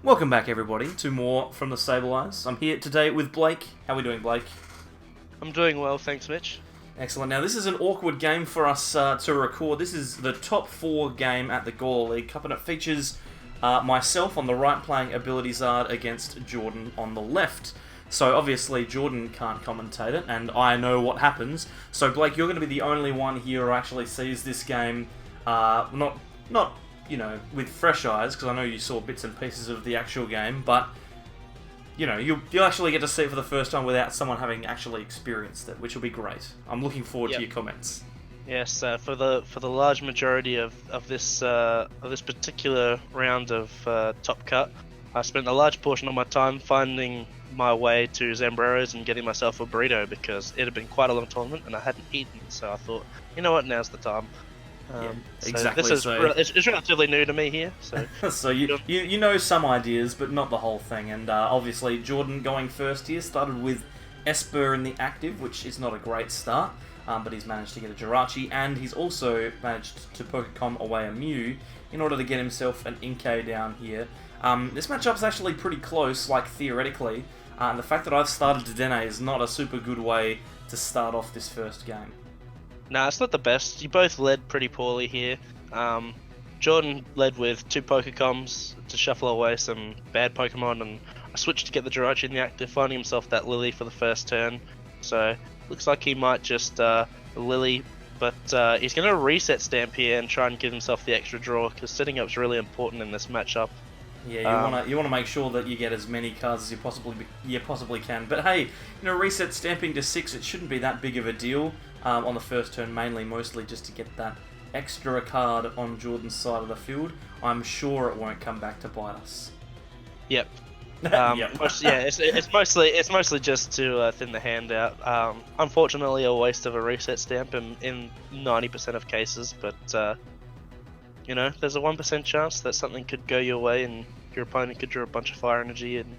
Welcome back, everybody, to more from the Stabilize. I'm here today with Blake. How are we doing, Blake? I'm doing well, thanks, Mitch. Excellent. Now, this is an awkward game for us to record. This is the top 4 game at the Gawler League Cup, and it features myself on the right playing ReshiZard against Jordan on the left. So, obviously, Jordan can't commentate it, and I know what happens. So, Blake, you're going to be the only one here who actually sees this game, not you know, with fresh eyes, because I know you saw bits and pieces of the actual game, but, you know, you'll actually get to see it for the first time without someone having actually experienced it, which will be great. I'm looking forward to your comments. Yes, for the large majority of this particular round of Top Cut, I spent a large portion of my time finding my way to Zambrero's and getting myself a burrito because it had been quite a long tournament and I hadn't eaten, so I thought, you know what, now's the time. Exactly. It's relatively new to me here, so so you know some ideas, but not the whole thing. And obviously, Jordan going first here started with Esper in the active, which is not a great start, but he's managed to get a Jirachi, and he's also managed to Pokecom away a Mew in order to get himself an Inkay down here. This matchup's actually pretty close, like theoretically, and the fact that I've started Dedenne is not a super good way to start off this first game. Nah, it's not the best. You both led pretty poorly here. Jordan led with 2 Pokecoms to shuffle away some bad Pokemon, and I switched to get the Jirachi in the active, finding himself that Lily for the first turn. So, looks like he might just Lily, but he's going to reset Stamp here and try and give himself the extra draw, because setting up's really important in this matchup. Yeah, you want to make sure that you get as many cards as you possibly can. But hey, you know, reset Stamping to 6, it shouldn't be that big of a deal. On the first turn, mostly just to get that extra card on Jordan's side of the field. I'm sure it won't come back to bite us. Yep. Yep. It's mostly just to thin the hand out. Unfortunately, a waste of a reset stamp in 90% of cases, but you know, there's a 1% chance that something could go your way and your opponent could draw a bunch of fire energy and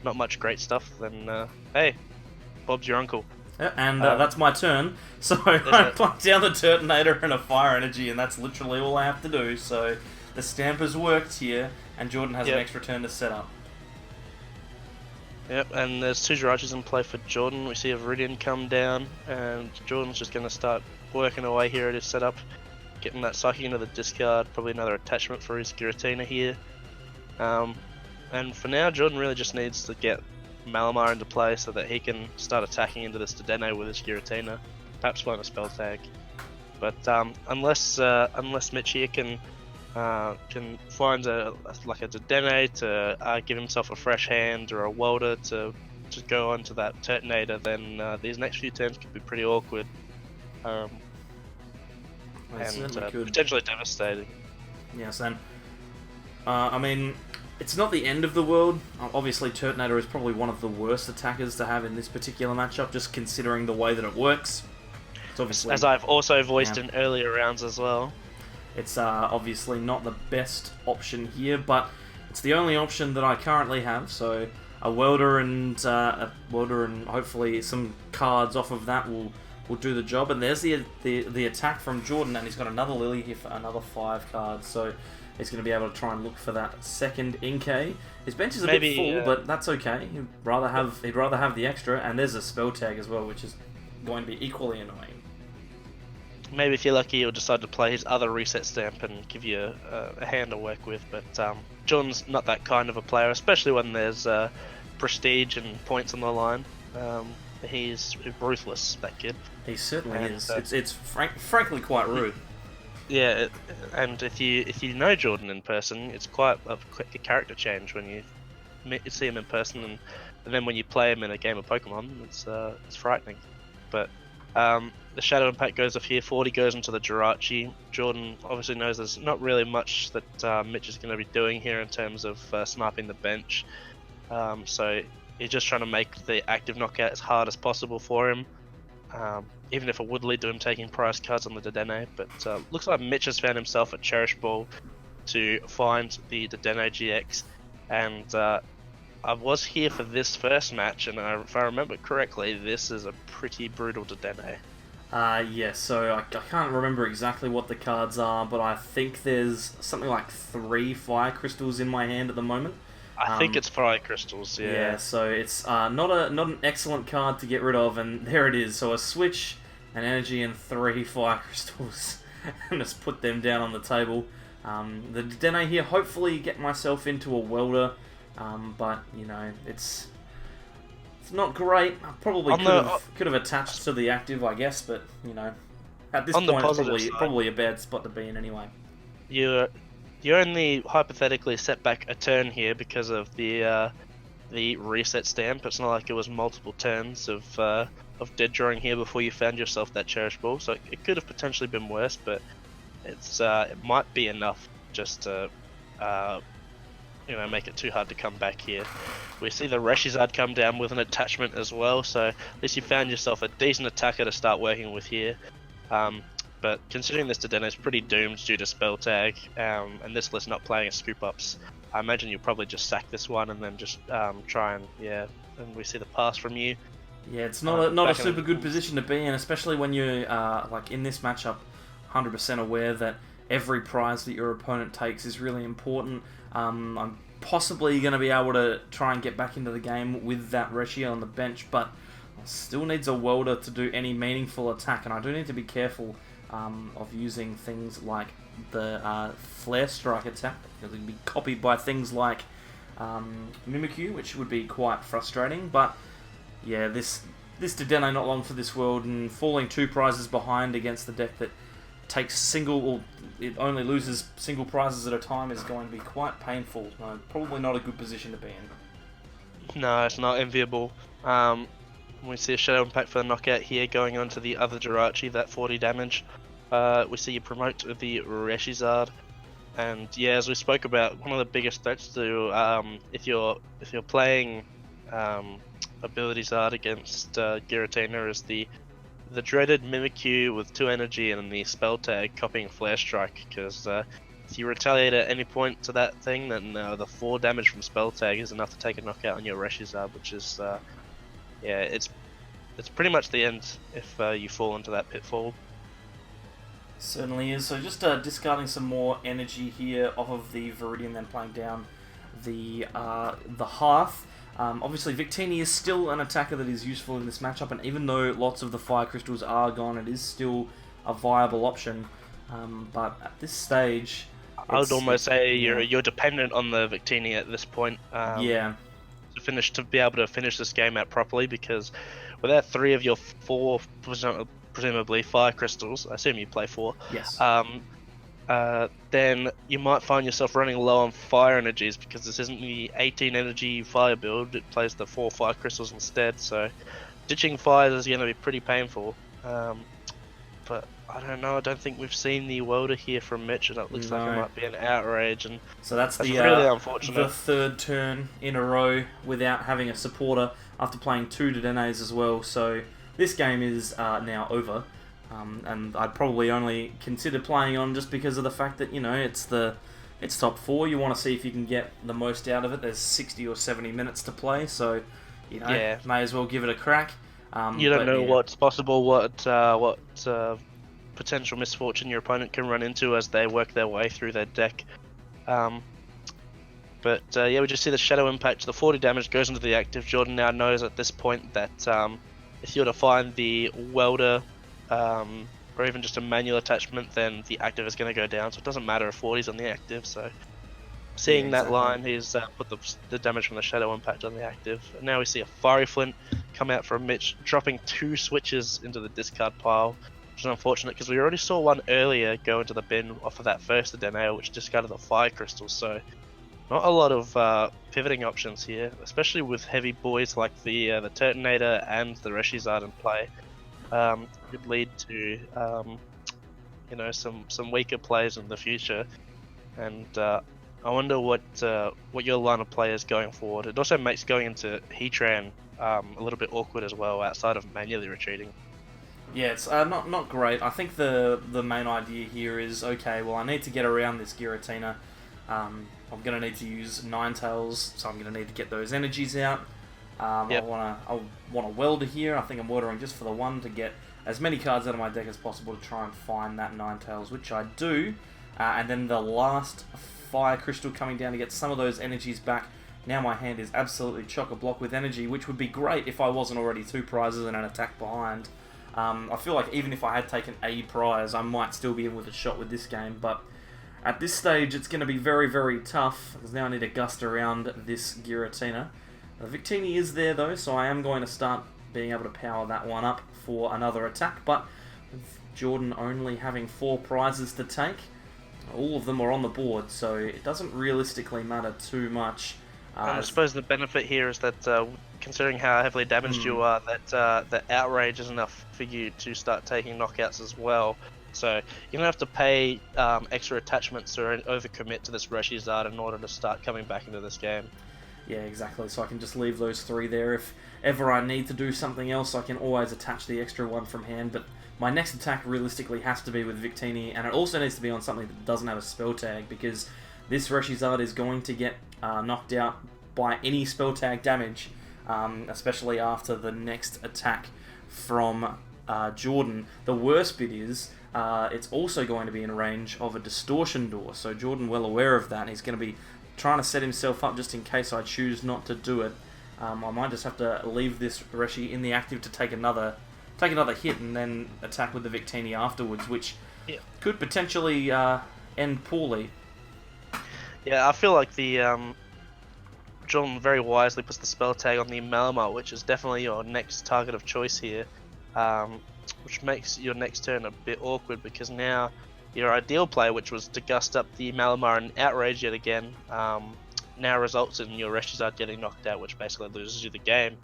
not much great stuff. Then hey, Bob's your uncle. Yeah, and that's my turn, so I plug down the Turtonator and a Fire Energy, and that's literally all I have to do. So the stamp has worked here, and Jordan has an extra turn to set up. Yep, and there's 2 Jirachis in play for Jordan. We see a Viridian come down, and Jordan's just going to start working away here at his setup, getting that Psychic into the discard, probably another attachment for his Giratina here. And for now, Jordan really just needs to get Malamar into play so that he can start attacking into this Dedenne with his Giratina, perhaps find a spell tag. But unless Mitch here can find a Dedenne to give himself a fresh hand or a Welder to go onto that Turtonator, then these next few turns could be pretty awkward and potentially devastating. Yes, and I mean, it's not the end of the world. Obviously, Turtonator is probably one of the worst attackers to have in this particular matchup, just considering the way that it works. It's obviously, as I've also voiced in earlier rounds as well. It's obviously not the best option here, but it's the only option that I currently have. So a welder and hopefully some cards off of that will do the job. And there's the attack from Jordan, and he's got another Lily here for another 5 cards. So he's going to be able to try and look for that second Inkay. His bench is a bit full, but that's okay. He'd rather have the extra, and there's a spell tag as well, which is going to be equally annoying. Maybe if you're lucky, he'll decide to play his other reset stamp and give you a hand to work with. But Jordan's not that kind of a player, especially when there's prestige and points on the line. He's ruthless, that kid. He certainly is. It's frankly quite rude. Yeah, and if you know Jordan in person, it's quite a quick character change when you see him in person, and then when you play him in a game of Pokemon, it's frightening. But the Shadow Impact goes off here, 40 goes into the Jirachi. Jordan obviously knows there's not really much that Mitch is going to be doing here in terms of sniping the bench, so he's just trying to make the active knockout as hard as possible for him. Even if it would lead to him taking prize cards on the Dedenne, but looks like Mitch has found himself a Cherish Ball to find the Dedenne GX, and I was here for this first match, and if I remember correctly, this is a pretty brutal Dedenne. Yes, so I can't remember exactly what the cards are, but I think there's something like 3 fire crystals in my hand at the moment. I think it's Fire Crystals, yeah. Yeah, so it's not an excellent card to get rid of, and there it is. So a switch, an energy, and 3 Fire Crystals, and just put them down on the table. The Dene here, hopefully get myself into a welder, but you know it's not great. I probably could have attached to the active, I guess, but you know at this point it's probably a bad spot to be in anyway. You only hypothetically set back a turn here because of the reset stamp. It's not like it was multiple turns of dead drawing here before you found yourself that Cherish Ball, so it could have potentially been worse, but it might be enough just to you know, make it too hard to come back here. We see the ReshiZard come down with an attachment as well, so at least you found yourself a decent attacker to start working with here. But considering this Dedenne is pretty doomed due to spell tag, and this list not playing a scoop ups, I imagine you'll probably just sack this one and then just try and and we see the pass from you. Yeah, it's not a super good position to be in, especially when you're like in this matchup, 100% aware that every prize that your opponent takes is really important. I'm possibly going to be able to try and get back into the game with that Reshi on the bench, but still needs a welder to do any meaningful attack, and I do need to be careful of using things like the Flare Strike attack, because it can be copied by things like Mimikyu, which would be quite frustrating. But yeah, this Dedenne not long for this world, and falling 2 prizes behind against the deck that takes it only loses single prizes at a time is going to be quite painful. Probably not a good position to be in. No, it's not enviable. We see a Shadow Impact for the knockout here, going on to the other Jirachi, that 40 damage. We see you promote the ReshiZard, and yeah, as we spoke about, one of the biggest threats to if you're playing Ability Zard against Giratina is the dreaded Mimikyu with 2 energy and the spell tag copying Flare Strike, because if you retaliate at any point to that thing, then the 4 damage from spell tag is enough to take a knockout on your ReshiZard, which is yeah, it's pretty much the end if you fall into that pitfall. Certainly is. So just discarding some more energy here off of the Viridian, then playing down the Hearth. Obviously, Victini is still an attacker that is useful in this matchup, and even though lots of the Fire Crystals are gone, it is still a viable option. But at this stage, I would almost say you're dependent on the Victini at this point. Yeah. To be able to finish this game out properly, because without 3 of your 4 presumably Fire Crystals, I assume you play 4. Yes. Then you might find yourself running low on fire energies, because this isn't the 18 energy fire build, it plays the 4 Fire Crystals instead, so ditching fires is going to be pretty painful. But I don't know, I don't think we've seen the welder here from Mitch, and it looks like it might be an outrage, and so that's really unfortunate. The 3rd turn in a row without having a supporter after playing 2 Dedennes as well, so this game is now over. And I'd probably only consider playing on just because of the fact that, you know, it's top 4. You want to see if you can get the most out of it. There's 60 or 70 minutes to play, so you know, may as well give it a crack. You don't know what's possible, what potential misfortune your opponent can run into as they work their way through their deck. But yeah, we just see the Shadow Impact. The 40 damage goes into the active. Jordan now knows at this point that if you were to find the welder, or even just a manual attachment, then the active is going to go down, so it doesn't matter if 40's on the active. So seeing that line, he's put the damage from the Shadow Impact on the active. And now we see a Fiery Flint come out from Mitch, dropping 2 switches into the discard pile, which is unfortunate because we already saw one earlier go into the bin off of that first Adenao, which discarded the Fire Crystal. So not a lot of pivoting options here, especially with heavy boys like the Turtonator and the ReshiZard in play. Could lead to you know, some weaker plays in the future, and I wonder what your line of play is going forward. It also makes going into Heatran a little bit awkward as well, outside of manually retreating. Yeah, it's not great. I think the main idea here is, okay, well, I need to get around this Giratina. I'm going to need to use Ninetales, so I'm going to need to get those energies out. I want a welder here. I think I'm weldering just for the 1 to get as many cards out of my deck as possible to try and find that Ninetales, which I do. And then the last Fire Crystal coming down to get some of those energies back Now my hand is absolutely chock-a-block with energy, which would be great if I wasn't already 2 prizes and an attack behind. I feel like even if I had taken a prize, I might still be in with a shot with this game, but at this stage it's going to be very, very tough, because now I need to gust around this Giratina. The Victini is there though, so I am going to start being able to power that one up for another attack, but with Jordan only having 4 prizes to take, all of them are on the board, so it doesn't realistically matter too much. I suppose the benefit here is that, considering how heavily damaged you are, that outrage is enough for you to start taking knockouts as well. So you don't have to pay extra attachments or overcommit to this ReshiZard in order to start coming back into this game. Yeah, exactly. So I can just leave those 3 there. If ever I need to do something else, I can always attach the extra one from hand. But my next attack realistically has to be with Victini, and it also needs to be on something that doesn't have a spell tag, because this ReshiZard is going to get knocked out by any spell tag damage, especially after the next attack from Jordan. The worst bit is it's also going to be in range of a distortion door, so Jordan well aware of that. He's going to be trying to set himself up just in case I choose not to do it. I might just have to leave this Reshi in the active to take another hit and then attack with the Victini afterwards, which could potentially end poorly. Yeah, I feel like the Jordan very wisely puts the spell tag on the Malamar, which is definitely your next target of choice here, which makes your next turn a bit awkward, because now your ideal play, which was to gust up the Malamar and outrage yet again, now results in your ReshiZard getting knocked out, which basically loses you the game.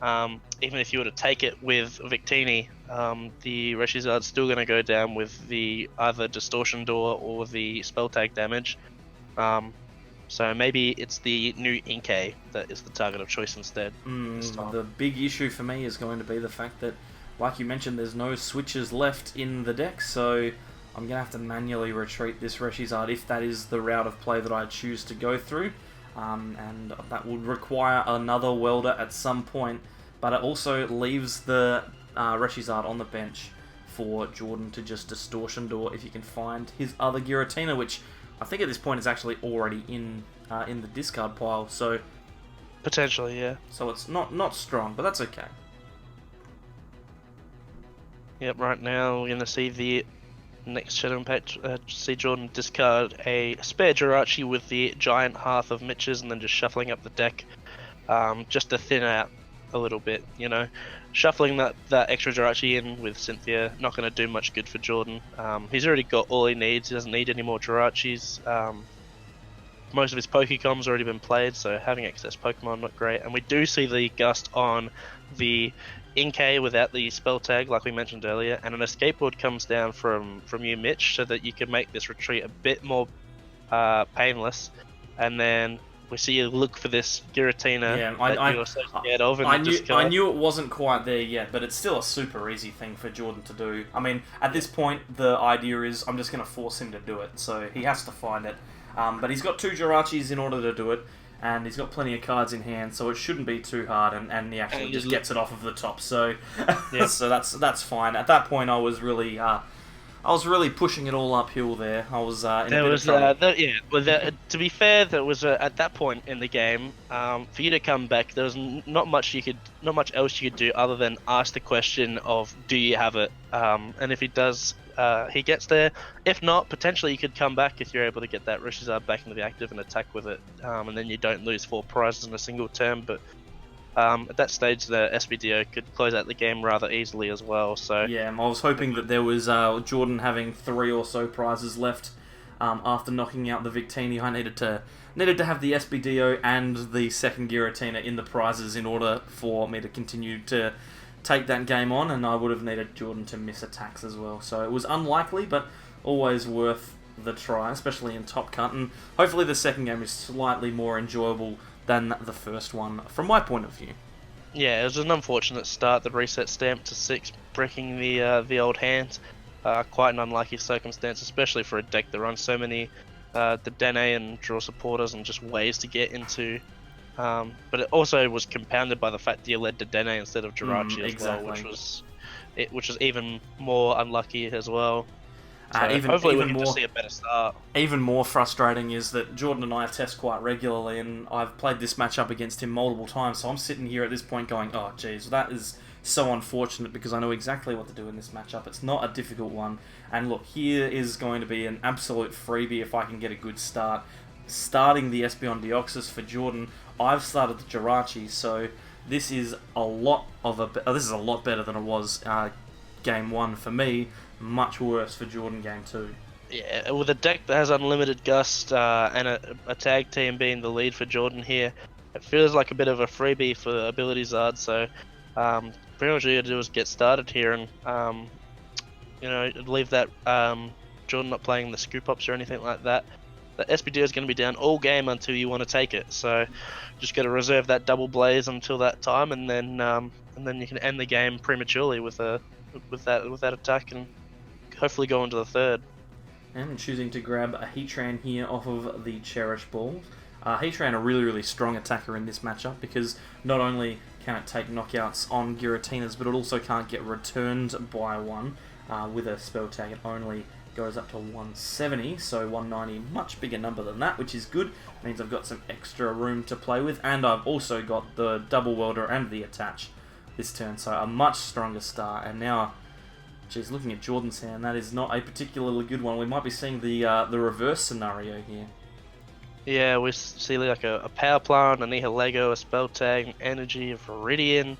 Even if you were to take it with Victini, the ReshiZard's still going to go down with the either distortion door or the spell tag damage. So maybe it's the new Inkay that is the target of choice instead. The big issue for me is going to be the fact that, like you mentioned, there's no switches left in the deck, so I'm going to have to manually retreat this ReshiZard if that is the route of play that I choose to go through. And that would require another welder at some point, but it also leaves the ReshiZard on the bench for Jordan to just distortion door if you can find his other Giratina, which I think at this point is actually already in the discard pile. So potentially, yeah. So it's not strong, but that's okay. Yep. Right now we're going to see the next Shadow Impact. See Jordan discard a spare Jirachi with the giant hearth of Mitches, and then just shuffling up the deck, just to thin out a little bit. You know, shuffling that extra Jirachi in with Cynthia not going to do much good for Jordan. He's already got all he needs. He doesn't need any more Jirachis. Most of his Pokecoms already been played, so having excess Pokemon not great. And we do see the gust on the Inkay without the spell tag, like we mentioned earlier, and an escape board comes down from you, Mitch, so that you can make this retreat a bit more painless. And then we see you look for this Giratina that you're so scared of. I knew it wasn't quite there yet, but it's still a super easy thing for Jordan to do. I mean, at this point, the idea is I'm just going to force him to do it, so he has to find it. But he's got 2 Jirachis in order to do it, and he's got plenty of cards in hand, so it shouldn't be too hard, and he actually just gets it off of the top. So, so that's fine. At that point, I was really pushing it all uphill there. I was in a bit of trouble. To be fair, there was at that point in the game, for you to come back, there was not much else you could do other than ask the question of, do you have it? And if he does, he gets there. If not, potentially you could come back if you're able to get that ReshiZard back into the active and attack with it, and then you don't lose 4 prizes in a single turn. But at that stage, the SBDO could close out the game rather easily as well. So yeah, I was hoping that there was Jordan having 3 or so prizes left after knocking out the Victini. I needed to have the SBDO and the second Giratina in the prizes in order for me to continue to take that game on, and I would have needed Jordan to miss attacks as well. So it was unlikely, but always worth the try, especially in Top Cut, and hopefully the second game is slightly more enjoyable than the first one, from my point of view. Yeah, it was an unfortunate start, the reset stamp to 6, breaking the old hand. Quite an unlucky circumstance, especially for a deck that runs so many the Dene and draw supporters and just ways to get into. But it also was compounded by the fact that you led to Dene instead of Jirachi as well, which was even more unlucky as well. So hopefully we can just see a better start. Even more frustrating is that Jordan and I test quite regularly, and I've played this matchup against him multiple times, so I'm sitting here at this point going, oh geez, that is so unfortunate because I know exactly what to do in this matchup. It's not a difficult one, and look, here is going to be an absolute freebie if I can get a good start. Starting the Espeon Deoxys for Jordan, I've started the Jirachi, so this is a lot better than it was game 1 for me. Much worse for Jordan game 2. Yeah, with a deck that has unlimited gust and a tag team being the lead for Jordan here, it feels like a bit of a freebie for ability Zard. So pretty much all you gotta do is get started here and leave that Jordan not playing the scoop ups or anything like that. The SPD is going to be down all game until you want to take it. So just got to reserve that double blaze until that time, and then you can end the game prematurely with that attack and hopefully go into the third. And choosing to grab a Heatran here off of the Cherish Ball. Heatran a really, really strong attacker in this matchup because not only can it take knockouts on Giratinas, but it also can't get returned by one. With a spell tag, it only goes up to 170, so 190, much bigger number than that, which is good. Means I've got some extra room to play with, and I've also got the double welder and the attach this turn, so a much stronger start. And now, geez, looking at Jordan's hand, that is not a particularly good one. We might be seeing the reverse scenario here. Yeah, we see like a power plant, an Nihilego, a spell tag, an energy, a Viridian,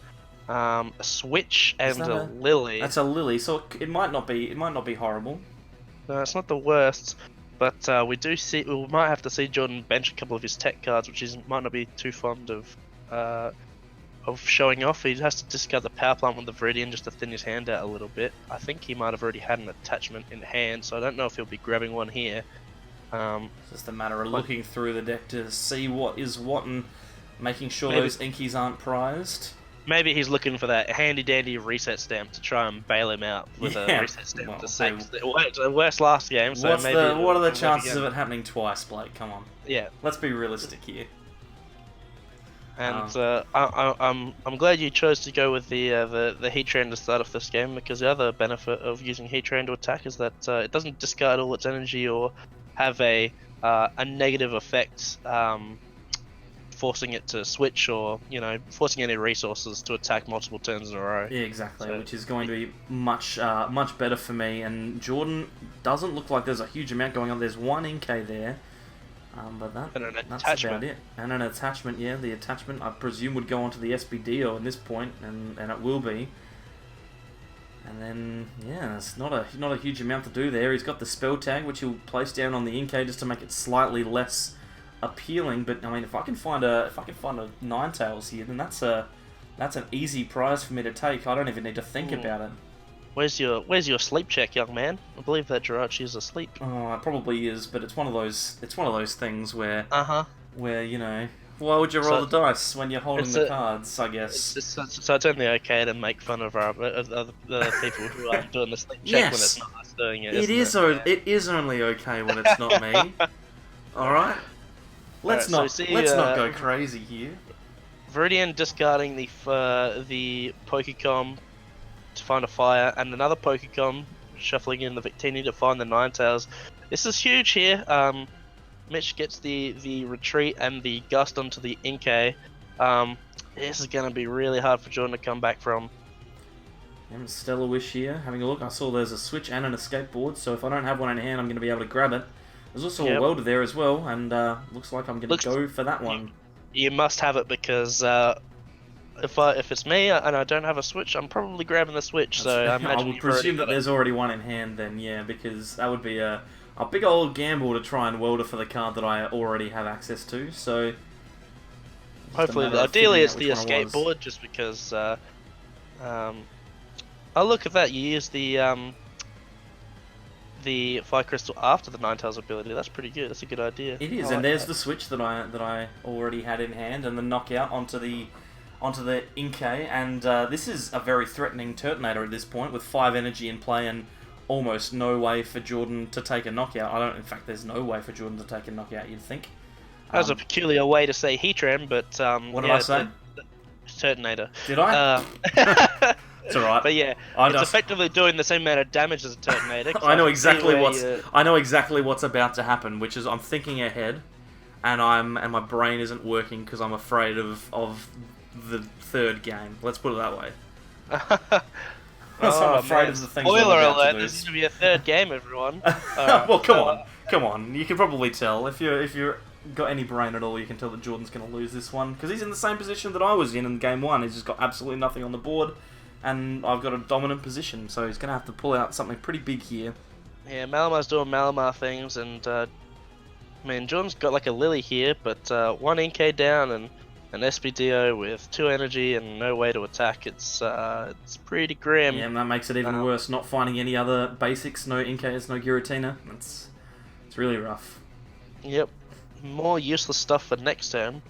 a switch, and a Lily. That's a Lily, so it might not be horrible. No, it's not the worst, but we might have to see Jordan bench a couple of his tech cards, which might not be too fond of showing off. He has to discard the power plant with the Viridian just to thin his hand out a little bit. I think he might have already had an attachment in hand, so I don't know if he'll be grabbing one here. It's just a matter of looking through the deck to see what is what and making sure those inkies aren't prized. Maybe he's looking for that handy-dandy reset stamp to try and bail him out with a reset stamp to 6. It worked last game, so what are the chances of it happening twice, Blake? Come on. Yeah. Let's be realistic here. And I'm glad you chose to go with the Heatran to start off this game, because the other benefit of using Heatran to attack is that it doesn't discard all its energy or have a negative effect, forcing it to switch or forcing any resources to attack multiple turns in a row. Yeah, exactly, which is going to be much better for me. And Jordan doesn't look like there's a huge amount going on. There's one Inkay there. But that's about it. And an attachment, yeah, the attachment I presume would go onto the SBDO at this point, and it will be. And then, yeah, it's not a huge amount to do there. He's got the spell tag, which he'll place down on the Inkay just to make it slightly less appealing. But I mean, if I can find a Ninetales here, then that's an easy prize for me to take. I don't even need to think about it. Where's your sleep check, young man? I believe that Jirachi is asleep. Oh, it probably is, but it's one of those things where why would you roll the dice when you're holding the cards? I guess. So it's only okay to make fun of the people who are doing the sleep check when it's not us doing it. It is only okay when it's not me. All right. Let's not go crazy here. Viridian discarding the Pokecom to find a fire, and another Pokecom shuffling in the Victini to find the Ninetales. This is huge here. Mitch gets the retreat and the gust onto the Inkay. This is going to be really hard for Jordan to come back from. And Stellar Wish here, having a look. I saw there's a switch and an escape board, so if I don't have one in hand, I'm going to be able to grab it. There's also a welder there as well, and looks like I'm going to go for that one. You must have it, because if it's me and I don't have a switch, I'm probably grabbing the switch. So I imagine would presume that there's already one in hand then, yeah, because that would be a big old gamble to try and welder for the card that I already have access to. So hopefully, ideally, it's the escape board, just because. Oh, look at that! You use the Fire Crystal after the Ninetales ability. That's pretty good. That's a good idea. It is, and there's the switch that I already had in hand, and the knockout onto the Inkay, and this is a very threatening Turtonator at this point, with 5 energy in play and almost no way for Jordan to take a knockout. In fact, there's no way for Jordan to take a knockout, you'd think. That was a peculiar way to say Heatran, but what did I say? Turtonator. Did I? It's alright. But yeah, it's effectively doing the same amount of damage as a Turtonator. I know exactly what's about to happen, which is I'm thinking ahead, and my brain isn't working because I'm afraid of the third game. Let's put it that way. I'm afraid of the things. Spoiler alert! This is to be a third game, everyone. Well, come on. You can probably tell if you're got any brain at all. You can tell that Jordan's going to lose this one because he's in the same position that I was in game one. He's just got absolutely nothing on the board, and I've got a dominant position, so he's going to have to pull out something pretty big here. Yeah, Malamar's doing Malamar things, and I mean Jordan's got like a Lily here, but 1 Inkay down and an SPDO with 2 energy and no way to attack. It's pretty grim. Yeah, and that makes it even worse. Not finding any other basics, no Inkays, no Giratina. It's really rough. Yep. More useless stuff for next turn.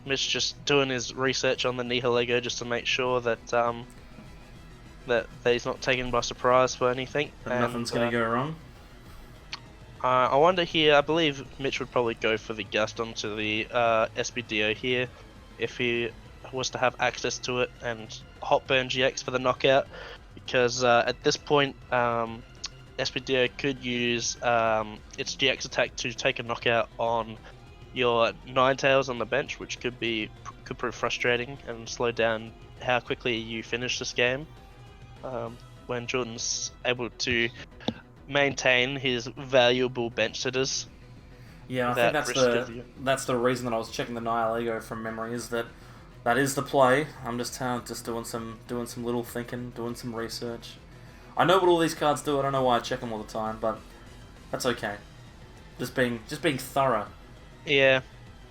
Mitch just doing his research on the Nihilego just to make sure that that he's not taken by surprise for anything. And nothing's going to go wrong. I wonder here, I believe Mitch would probably go for the Gust onto the SPDO here if he was to have access to it, and Hot Burn GX for the knockout, because at this point SPDO could use its GX attack to take a knockout on your Ninetales on the bench, which could prove frustrating and slow down how quickly you finish this game when Jordan's able to maintain his valuable bench sitters. Yeah, I think that's the reason that I was checking the Nihilego from memory, is that is the play. I'm just doing some little thinking, doing some research. I know what all these cards do. I don't know why I check them all the time, but that's okay. Just being thorough. Yeah,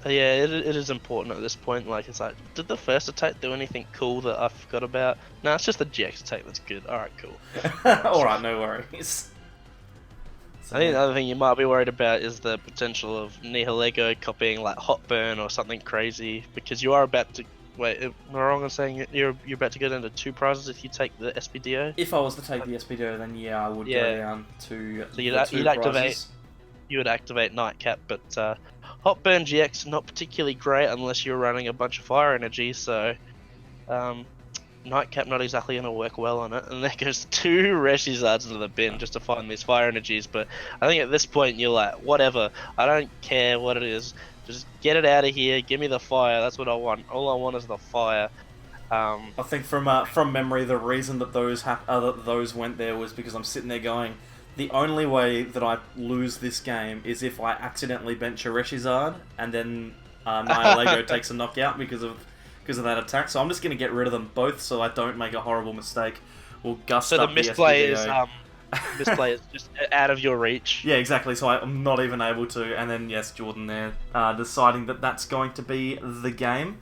it is important at this point. Like, it's like, did the first attack do anything cool that I forgot about? No, it's just the GX attack that's good. All right, cool. All right, no worries. I think the other thing you might be worried about is the potential of Nihilego copying like Hot Burn or something crazy, because you are about to. Wait, am I wrong in saying you're about to go down to 2 prizes if you take the SPDO? If I was to take the SPDO, then yeah, I would go down to so you'd activate. You would activate Nightcap, but Hot Burn GX not particularly great unless you're running a bunch of fire energy. So Nightcap not exactly going to work well on it, and there goes 2 ReshiZards into the bin just to find these fire energies. But I think at this point you're like, whatever, I don't care what it is. Just get it out of here. Give me the fire. That's what I want. All I want is the fire. I think from memory, the reason that those went there was because I'm sitting there going, the only way that I lose this game is if I accidentally bench a ReshiZard and then Nihilego takes a knockout because of that attack. So I'm just going to get rid of them both so I don't make a horrible mistake. We'll gust up the misplay SPDO. Misplay is just out of your reach. Yeah, exactly. So I'm not even able to. And then, yes, Jordan there deciding that that's going to be the game.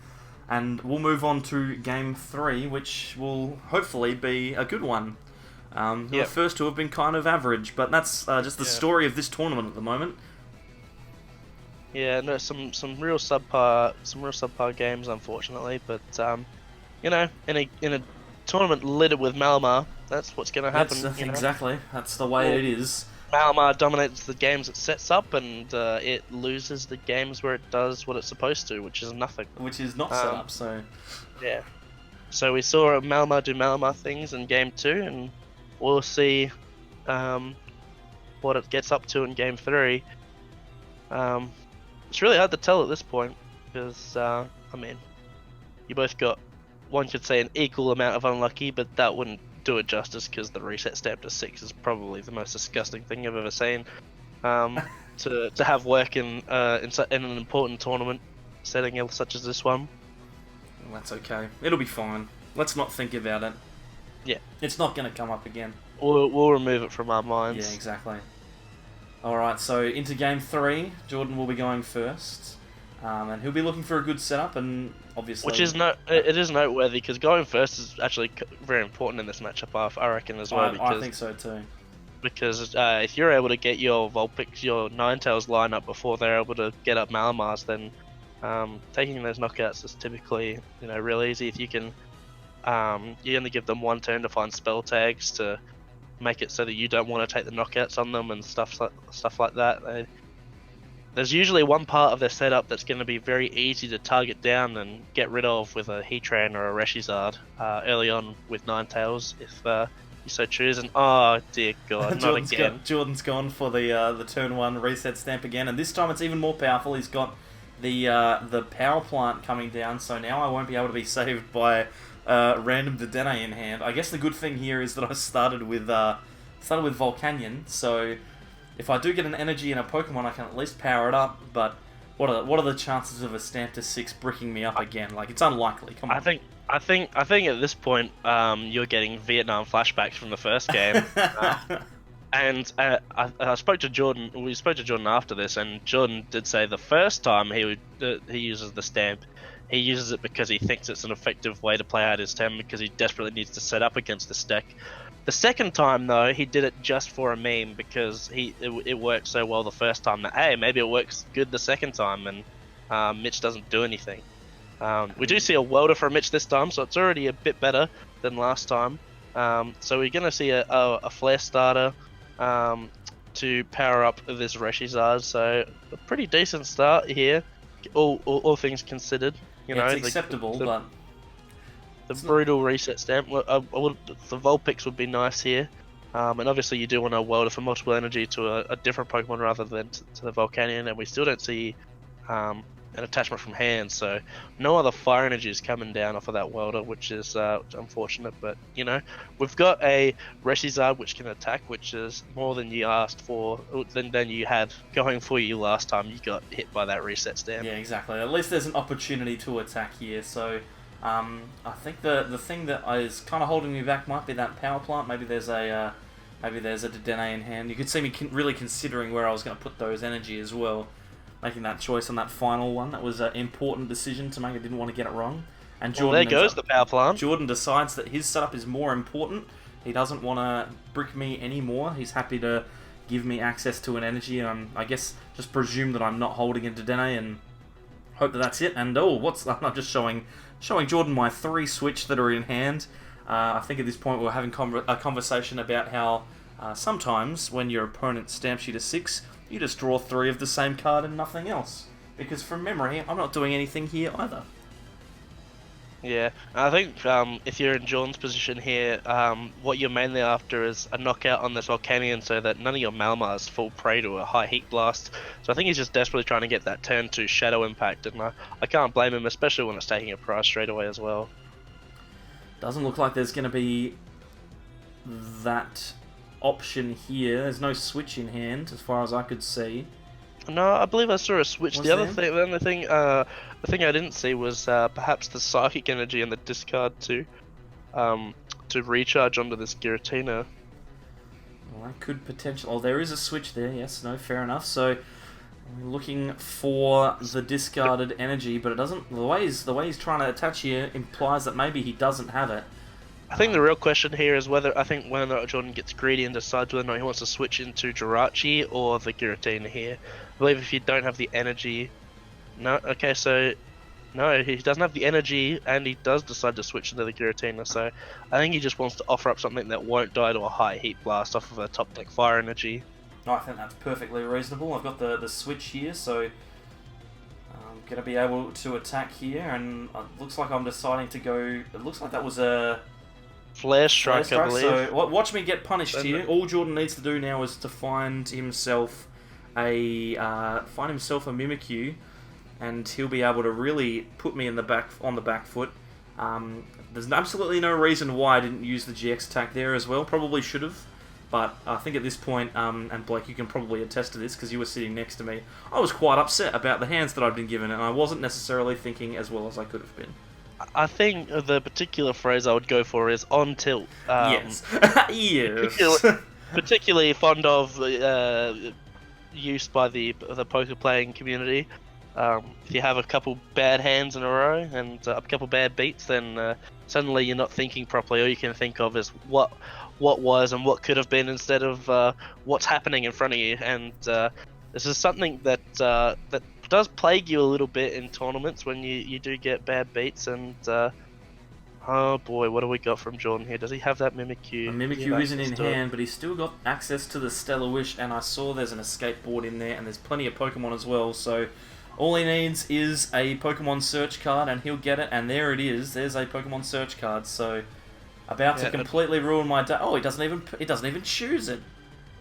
And we'll move on to game 3, which will hopefully be a good one. The first 2 have been kind of average, but that's just the story of this tournament at the moment. Yeah, no, some real subpar games, unfortunately. But in a tournament littered with Malamar, that's what's going to happen. Exactly. That's the way it is. Malamar dominates the games it sets up, and it loses the games where it does what it's supposed to, which is nothing. Which is not set up, so... Yeah. So we saw Malamar do Malamar things in game 2, and we'll see what it gets up to in game 3. It's really hard to tell at this point, because, I mean, you both got, one could say, an equal amount of unlucky, but that wouldn't do it justice, because the reset stamp to 6 is probably the most disgusting thing I've ever seen. To have work in an important tournament setting such as this one. Well, that's okay. It'll be fine. Let's not think about it. Yeah. It's not going to come up again. We'll remove it from our minds. Yeah, exactly. Alright, so into game 3, Jordan will be going first. And he'll be looking for a good setup, and obviously... It is noteworthy, because going first is actually very important in this matchup, I reckon, as well. I think so too. Because if you're able to get your Vulpix, your Ninetales line up before they're able to get up Malamars, then taking those knockouts is typically real easy. If you can, you only give them 1 turn to find spell tags to make it so that you don't want to take the knockouts on them and stuff like that. there's usually one part of their setup that's going to be very easy to target down and get rid of with a Heatran or a ReshiZard early on with Ninetales, if you so choose. And oh dear God, not again. Jordan's gone for the turn 1 reset stamp again, and this time it's even more powerful. He's got the power plant coming down, so now I won't be able to be saved by random Dedenne in hand. I guess the good thing here is that I started with Volcanion, so if I do get an energy in a Pokemon, I can at least power it up. But what are the chances of a Stamp to 6 bricking me up again? Like, it's unlikely. Come on. I think at this point, you're getting Vietnam flashbacks from the first game. And I spoke to Jordan. We spoke to Jordan after this, and Jordan did say the first time he uses the stamp, he uses it because he thinks it's an effective way to play out his turn because he desperately needs to set up against this deck. The second time though, he did it just for a meme because it worked so well the first time that hey, maybe it works good the second time, and Mitch doesn't do anything. We do see a welder for Mitch this time, so it's already a bit better than last time. So we're gonna see a flare starter to power up this ReshiZard, so a pretty decent start here, all things considered. You know, it's acceptable, but the brutal reset stamp. The Vulpix would be nice here, and obviously you do want to welder for multiple energy to a different Pokemon rather than to the Volcanion, and we still don't see an attachment from hand, so no other fire energy is coming down off of that welder, which is unfortunate. But you know, we've got a ReshiZard which can attack, which is more than you asked for, than you had going for you last time you got hit by that reset stamp. Yeah, exactly. At least there's an opportunity to attack here, so I think the thing that is kind of holding me back might be that power plant. Maybe there's a Dedenne in hand. You could see me really considering where I was going to put those energy as well, making that choice on that final one. That was an important decision to make. I didn't want to get it wrong. And Jordan, well, there goes the power plant. Jordan decides that his setup is more important. He doesn't want to brick me anymore. He's happy to give me access to an energy. I guess just presume that I'm not holding a Dedenne and hope that that's it. And I'm just showing Jordan my 3 switch that are in hand. I think at this point we're having a conversation about how sometimes when your opponent stamps you to 6, you just draw 3 of the same card and nothing else. Because from memory, I'm not doing anything here either. Yeah, I think if you're in Jordan's position here, what you're mainly after is a knockout on this Volcanion so that none of your Malamars fall prey to a high heat blast. So I think he's just desperately trying to get that turn 2 Shadow Impact, and I can't blame him, especially when it's taking a prize straight away as well. Doesn't look like there's going to be that option here. There's no switch in hand as far as I could see. No, I believe I saw a switch. The only thing I didn't see was perhaps the Psychic Energy and the discard to recharge onto this Giratina. Well, I could potentially. Oh, there is a switch there. Yes, no, fair enough. So I'm looking for the discarded energy, but it doesn't. The way he's trying to attach here implies that maybe he doesn't have it. I think the real question here is whether or not Jordan gets greedy and decides whether or not he wants to switch into Jirachi or the Giratina here. I believe if you don't have the energy... No, okay, so... No, he doesn't have the energy, and he does decide to switch into the Giratina, so I think he just wants to offer up something that won't die to a high heat blast off of a top deck fire energy. No, I think that's perfectly reasonable. I've got the switch here, so I'm going to be able to attack here, and it looks like I'm deciding to go... It looks like that was a... Flare Strike, I believe. So watch me get punished here. All Jordan needs to do now is to find himself a Mimikyu, and he'll be able to really put me on the back foot. There's absolutely no reason why I didn't use the GX attack there as well. Probably should have, but I think at this point, and Blake, you can probably attest to this because you were sitting next to me, I was quite upset about the hands that I'd been given, and I wasn't necessarily thinking as well as I could have been. I think the particular phrase I would go for is on tilt. Yes. Yes. Particularly fond of use by the poker playing community. If you have a couple bad hands in a row and a couple bad beats, then suddenly you're not thinking properly. All you can think of is what was and what could have been instead of what's happening in front of you. And this is something that does plague you a little bit in tournaments when you do get bad beats, and Oh boy, what do we got from Jordan here? Does he have that Mimikyu? The Mimikyu isn't in hand, but he's still got access to the Stellar Wish, and I saw there's an escape board in there, and there's plenty of Pokemon as well, so all he needs is a Pokemon search card, and he'll get it, and there it is. There's a Pokemon search card, so about to completely ruin my day. Oh, he doesn't even choose it.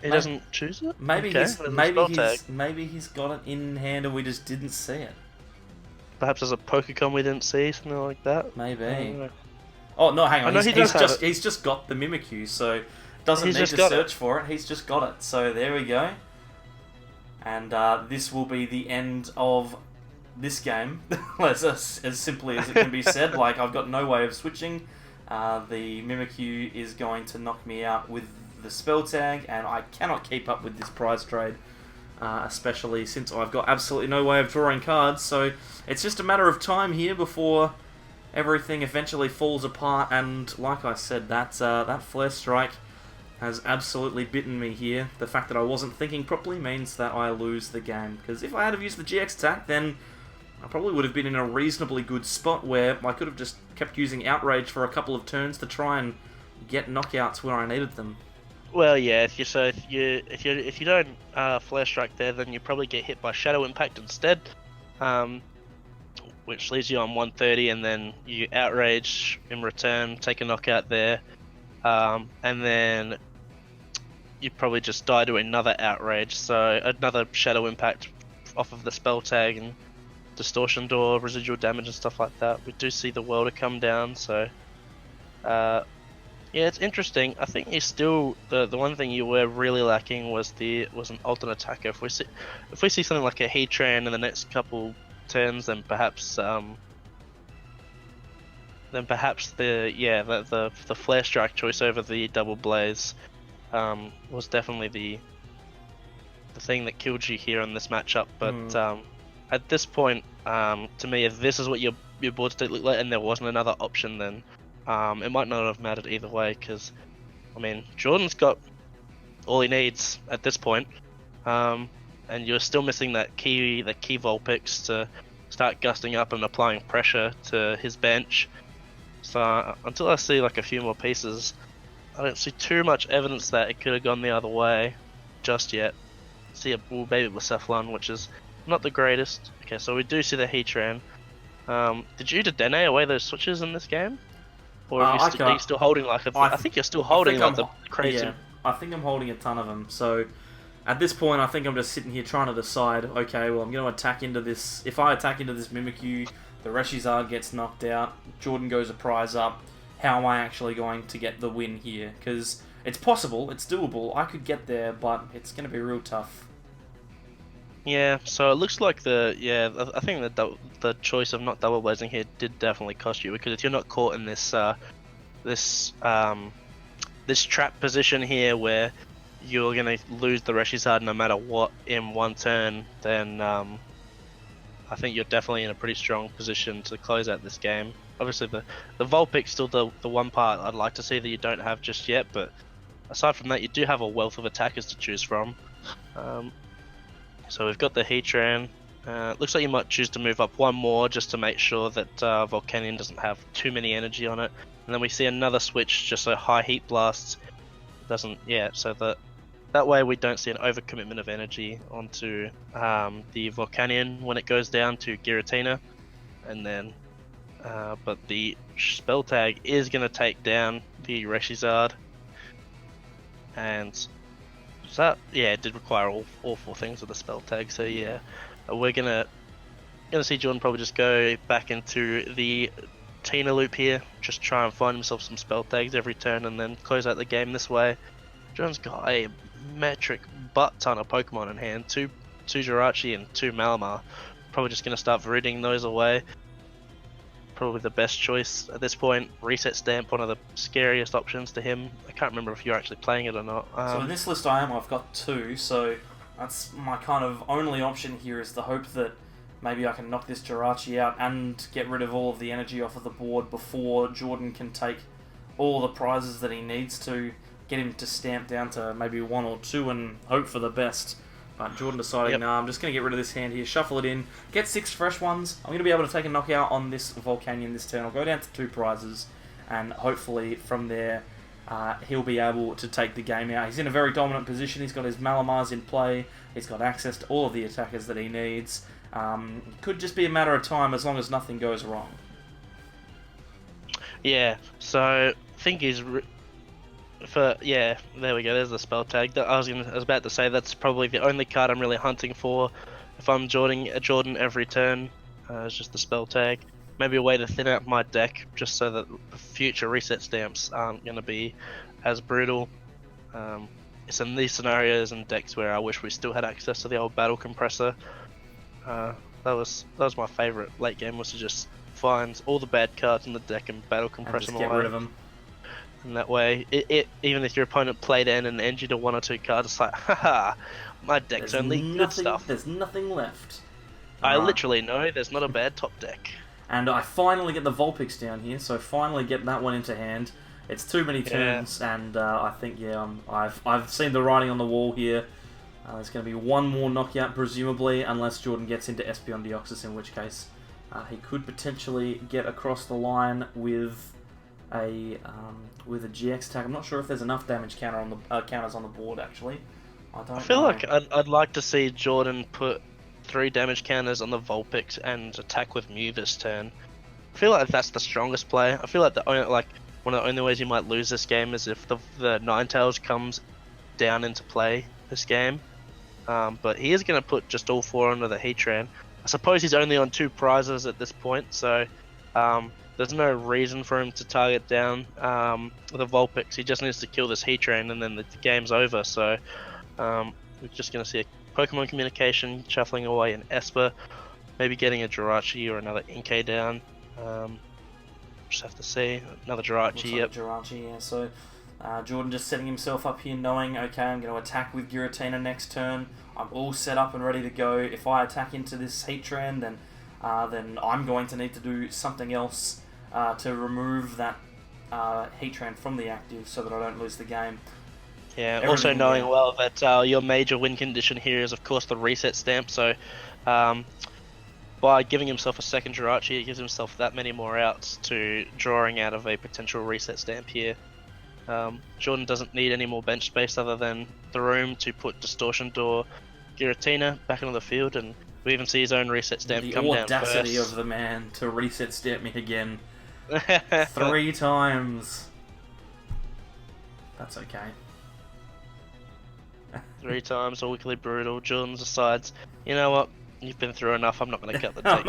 He doesn't choose it? Maybe he's got it in hand and we just didn't see it. Perhaps there's a Pokecon we didn't see, something like that. Maybe. Oh no, hang on. He's just got the Mimikyu, so doesn't need to search for it. He's just got it. So there we go. And this will be the end of this game, as simply as it can be said. Like, I've got no way of switching. The Mimikyu is going to knock me out with the spell tag, and I cannot keep up with this prize trade, especially since I've got absolutely no way of drawing cards. So it's just a matter of time here before everything eventually falls apart. And like I said, that Flare Strike has absolutely bitten me here. The fact that I wasn't thinking properly means that I lose the game, because if I had have used the GX attack, then I probably would have been in a reasonably good spot where I could have just kept using Outrage for a couple of turns to try and get knockouts where I needed them. Well, yeah. If you don't Flare Strike there, then you probably get hit by Shadow Impact instead, which leaves you on 130, and then you Outrage in return, take a knockout there, and then you probably just die to another Outrage, so another Shadow Impact off of the spell tag and Distortion Door, residual damage and stuff like that. We do see the Welder come down, so yeah, it's interesting. I think you still the one thing you were really lacking was an alternate attacker. If we see something like a Heatran in the next couple turns, then perhaps the Flare Strike choice over the Double Blaze was definitely the thing that killed you here in this matchup. But at this point, to me, if this is what your board state looked like and there wasn't another option, then it might not have mattered either way, because I mean, Jordan's got all he needs at this point, and you're still missing the key Vulpix to start gusting up and applying pressure to his bench. So until I see like a few more pieces, I don't see too much evidence that it could have gone the other way just yet. See a Bull Baby Cephalon, which is not the greatest. Okay, so we do see the Heatran. Did you Dedenne away those switches in this game? Or are you still holding like I think you're still holding like the crazy. Yeah, I think I'm holding a ton of them. So at this point, I think I'm just sitting here trying to decide. Okay, well, I'm going to attack into this. If I attack into this Mimikyu, the ReshiZard gets knocked out. Jordan goes a prize up. How am I actually going to get the win here? Because it's possible, it's doable. I could get there, but it's going to be real tough. Yeah, so it looks like I think the choice of not double blazing here did definitely cost you, because if you're not caught in this trap position here where you're gonna lose the ReshiZard no matter what in one turn, then I think you're definitely in a pretty strong position to close out this game. Obviously the Vulpix still the one part I'd like to see that you don't have just yet, but aside from that, you do have a wealth of attackers to choose from. So we've got the Heatran. Looks like you might choose to move up one more just to make sure that Volcanion doesn't have too many energy on it. And then we see another switch just so high Heat Blast doesn't, so that way we don't see an overcommitment of energy onto the Volcanion when it goes down to Giratina. And then, but the spell tag is going to take down the ReshiZard. And so it did require all four things with the spell tag. So yeah, we're gonna see Jordan probably just go back into the Tina loop here, just try and find himself some spell tags every turn, and then close out the game this way. Jordan's got a metric butt ton of Pokemon in hand, two Jirachi and two Malamar. Probably just gonna start rooting those away. Probably the best choice at this point. Reset Stamp, one of the scariest options to him. I can't remember if you're actually playing it or not. So in this list I've got two, so that's my kind of only option here, is the hope that maybe I can knock this Jirachi out and get rid of all of the energy off of the board before Jordan can take all the prizes that he needs to get him to stamp down to maybe 1 or 2 and hope for the best. But Jordan deciding, nah, I'm just going to get rid of this hand here, shuffle it in, get 6 fresh ones. I'm going to be able to take a knockout on this Volcanion this turn. I'll go down to 2 prizes, and hopefully from there he'll be able to take the game out. He's in a very dominant position. He's got his Malamars in play. He's got access to all of the attackers that he needs. Could just be a matter of time as long as nothing goes wrong. Yeah, so I think he's there we go. There's the spell tag. I was about to say that's probably the only card I'm really hunting for if I'm Jordan every turn. It's just the spell tag. Maybe a way to thin out my deck just so that future reset stamps aren't going to be as brutal. It's in these scenarios and decks where I wish we still had access to the old battle compressor. That was my favourite late game, was to just find all the bad cards in the deck and battle compress them get away. rid of them. And that way, even if your opponent played in and ended to 1 or 2 cards, it's like, haha, my deck's good stuff. There's nothing left. I literally know there's not a bad top deck. And I finally get the Vulpix down here, so finally get that one into hand. It's too many turns, and I think, I've seen the writing on the wall here. There's going to be one more knockout, presumably, unless Jordan gets into Espeon Deoxys, in which case he could potentially get across the line with a GX tag. I'm not sure if there's enough damage counters on the board, actually. I feel like I'd like to see Jordan put 3 damage counters on the Vulpix and attack with Mew this turn. I feel like that's the strongest play. I feel like one of the only ways you might lose this game is if the Ninetales comes down into play this game. But he is going to put just all 4 under the Heatran. I suppose he's only on 2 prizes at this point, so there's no reason for him to target down the Vulpix. He just needs to kill this Heatran and then the game's over. So we're just going to see a Pokemon communication shuffling away an Esper, maybe getting a Jirachi or another Inkay down. Just have to see. Another Jirachi, yep. Jirachi, yeah. So Jordan just setting himself up here knowing, okay, I'm going to attack with Giratina next turn. I'm all set up and ready to go. If I attack into this Heatran, then I'm going to need to do something else to remove that Heatran from the active so that I don't lose the game. Yeah, also knowing well that your major win condition here is, of course, the reset stamp. So by giving himself a second Jirachi, he gives himself that many more outs to drawing out of a potential reset stamp here. Jordan doesn't need any more bench space other than the room to put Distortion Door Giratina back into the field, and we even see his own reset stamp come down first. The audacity of the man to reset stamp me again. 3 times. That's okay. 3 times, all weekly brutal. Jordan decides, you know what? You've been through enough. I'm not going to cut the tape.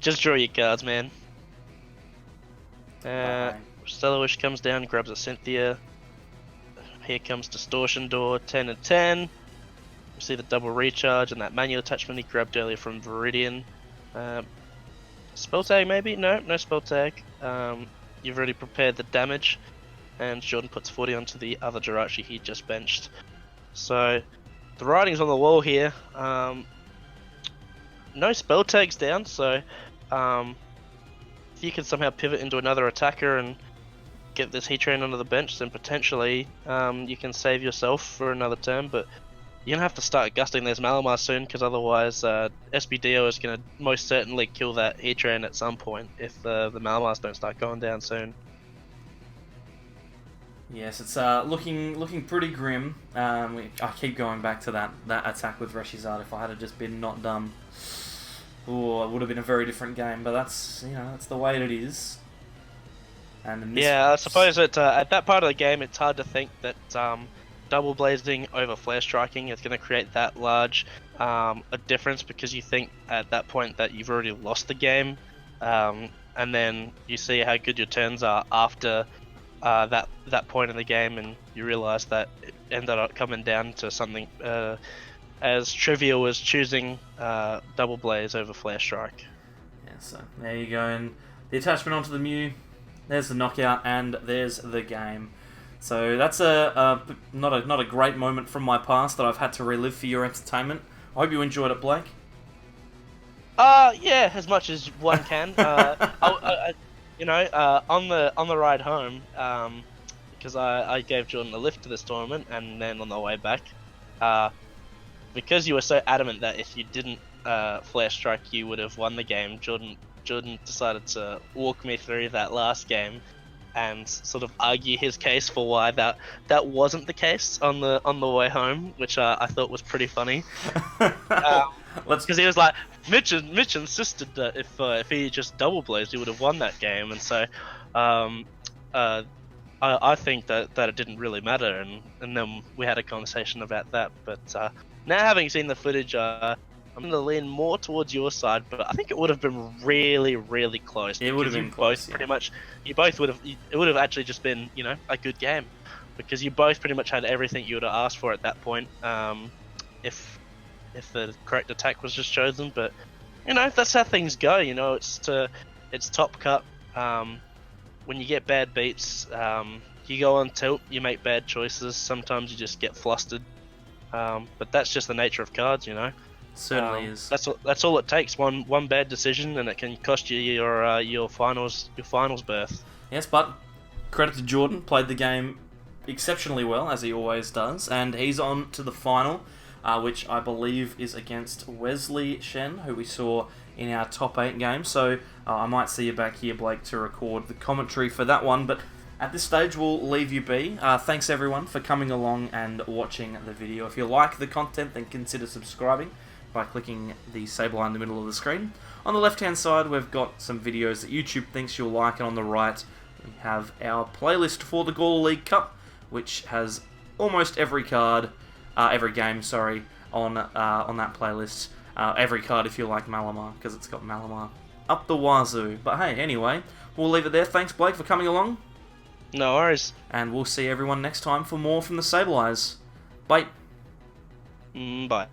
Just draw your cards, man. Stellar Wish comes down, grabs a Cynthia. Here comes Distortion Door, 10 and 10. We see the double recharge and that manual attachment he grabbed earlier from Viridian. Spell tag maybe? No spell tag. You've already prepared the damage, and Jordan puts 40 onto the other Jirachi he just benched. So the writing's on the wall here. No spell tags down, so if you can somehow pivot into another attacker and get this Heatran onto the bench, then potentially you can save yourself for another turn, but you're going to have to start gusting those Malamar soon, because otherwise SBDO is going to most certainly kill that Heatran at some point if the Malamars don't start going down soon. Yes, it's looking pretty grim. I keep going back to that attack with ReshiZard. If I had just been not dumb, it would have been a very different game. But that's the way it is. And I suppose at that part of the game, it's hard to think that double blazing over flare striking is going to create that large a difference, because you think at that point that you've already lost the game, and then you see how good your turns are after that point in the game, and you realise that it ended up coming down to something as trivial as choosing double blaze over flare strike. Yeah, so there you go, and the attachment onto the Mew. There's the knockout, and there's the game. So that's not a great moment from my past that I've had to relive for your entertainment. I hope you enjoyed it, Blake. Yeah, as much as one can. On the ride home, because I gave Jordan a lift to this tournament, and then on the way back, because you were so adamant that if you didn't flare strike, you would have won the game. Jordan Jordan decided to walk me through that last game and sort of argue his case for why that wasn't the case on the way home, which I thought was pretty funny. Because he was like, Mitch insisted that if he just double blazed, he would have won that game, and so I think that it didn't really matter, and then we had a conversation about that. But now having seen the footage, I'm going to lean more towards your side, but I think it would have been really, really close. It would have been close, pretty much, you both would have, it would have actually just been, a good game, because you both pretty much had everything you would have asked for at that point, if the correct attack was just chosen. But, that's how things go, it's Top Cut. When you get bad beats, you go on tilt, you make bad choices, sometimes you just get flustered, but that's just the nature of cards, Certainly is. That's all it takes. One bad decision, and it can cost you your finals berth. Yes, but credit to Jordan, played the game exceptionally well, as he always does, and he's on to the final, which I believe is against Wesley Shen, who we saw in our top 8 game. So I might see you back here, Blake, to record the commentary for that one, but at this stage we'll leave you be. Thanks everyone for coming along and watching the video. If you like the content, then consider subscribing by clicking the sable line in the middle of the screen. On the left hand side we've got some videos that YouTube thinks you'll like, and on the right we have our playlist for the Gawler League Cup, which has almost every card, every game, sorry, on that playlist. Every card if you like Malamar, because it's got Malamar up the wazoo. But hey, anyway, we'll leave it there. Thanks, Blake, for coming along. No worries. And we'll see everyone next time for more from the Sable Eyes. Bye. Bye.